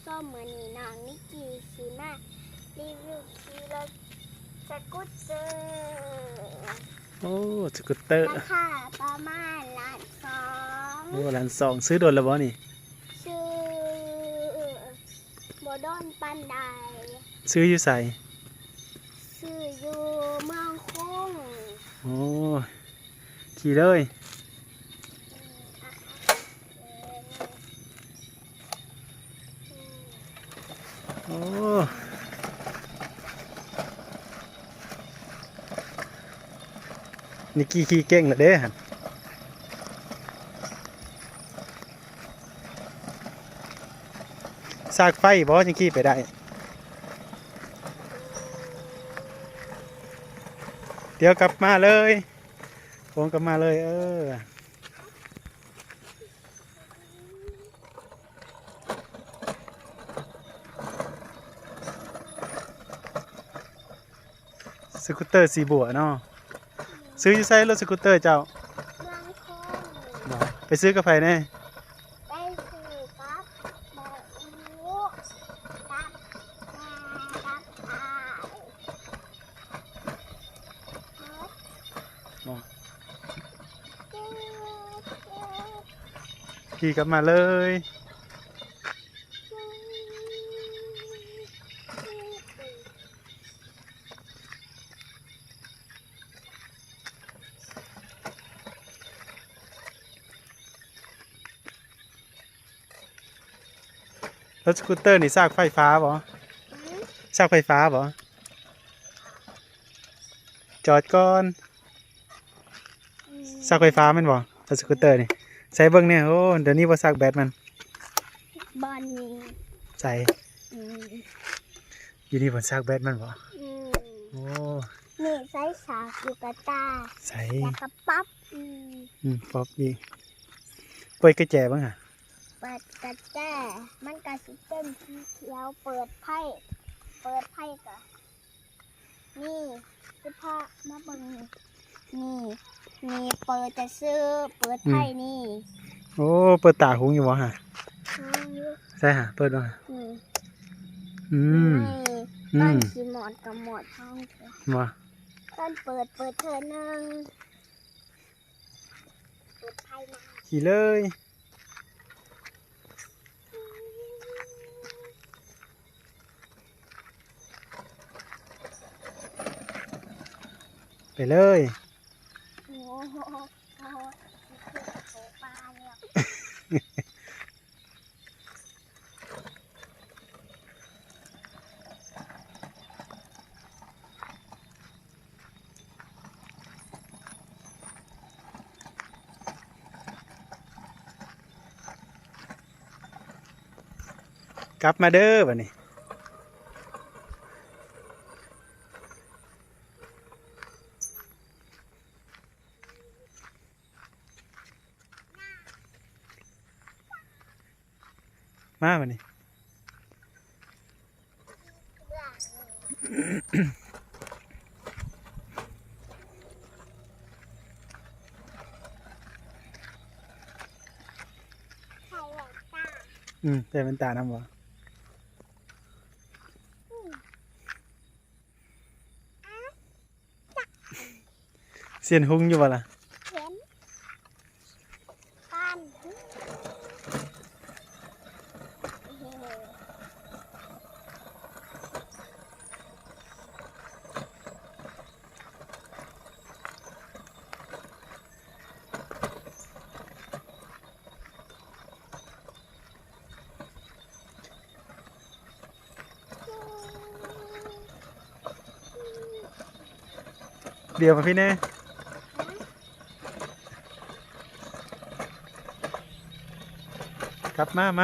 ส้มเหมือนนี่น้องนิกกี้สีมารีวิวขี่รถสกูตเตอร์ โอ้สกูตเตอร์ราคาประมาณ1,200,000โอ้1,200,000ซื้อโดนแล้วบ่นี่ชื่อโบดอนปันไดซื้ออยู่ใส่ชื่ออยู่เมืองคุ้งโอ้ขี่เลยโอ้นิกกี้ขี่เก่งละเด้ฮะซากไฟบ่จังขี่ไปได้เดี๋ยวกลับมาเลยผมกลับมาเลยสกูตเตอร์สีบัวเนาะซื้ออยู่ไซรถสกูตเตอร์เจ้าเมืองคุ้งบ่ไปซื้อกาแฟแน่ไปซื้อกับแบบอูกับกับบ่ขี่กลับมาเลยรถสกูตเตอร์นี่ซากไฟฟ้าบ่ซากไฟฟ้าบ่จอดก่อนซากไฟฟ้าแม่นบ่รถสกูตเตอร์นี่ใส่เบิ่งเนี่ยโอ้เดี๋ยวนี้บ่ซากแบตมันบอนนี่ใส่อยู่นี่บ่ซากแบตมันบ่โอ้นี่ใส่สากอยู่กับตาใส่แล้วก็ปั๊บป๊อปดีเปิดกระแจบ้างอ่ะเปิดกระแจมันกระสิเต้นสีเขียวเปิดไพ่ก่อนนี่คือพ่อมาเบิ่งนี่เปิดจะซื้อเปิดไพ่นี่โอ้เปิดตาหุงอยู่บ่ฮะใช่ฮะเปิดบ่ฮะก้อนสีหมอดกับหมอดท้องเถอะบ่ก้อนเปิดเธอหนึ่งเปิดไพ่มาขี่เลยไปเลยโอ้โหปลาเนี่ยกลับมาเด้อบัดนี้มาบัดนี้แต่เป็นตาน้ำบ่เสียนหุงอยู่บ่ล่ะเห็นกันเดี๋ยวมาพี่เน่กลับมาไหม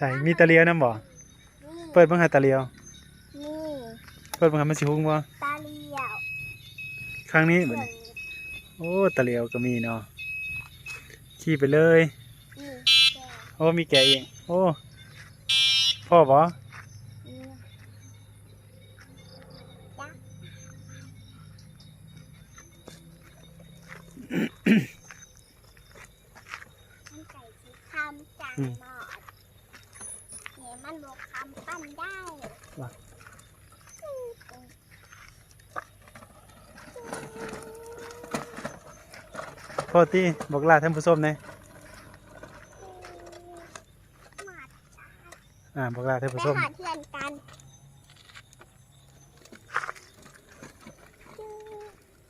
ใช่มีตะเลียวน้ำบ่เปิดบังหาตะเลียวนี่เปิดบังหามันสิหุงบ่ตา ข้างนี้เหมือนโอ้ตะเหลียวก็มีเนาะขี่ไปเลย นี่แก โอ้มีแกะเองโอ้พ่อบ่ นี่จ้ะมันไก่สีคำจังหมอดเนี่ยมันบวกคำปั้นได้ พ่อตีบอกลาท่านผู้ชมหน่อย หมาด บอกลาท่าน ไป ผู้ชม หาเทียนกัน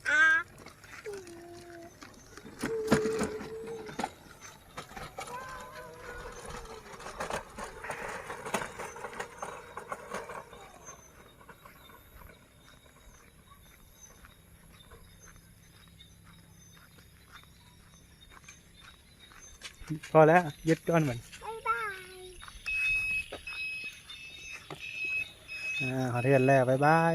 อา พอแล้วยึดก้อนเหมือน บ๊ายบาย ขอเทือนแล้วบ๊ายบาย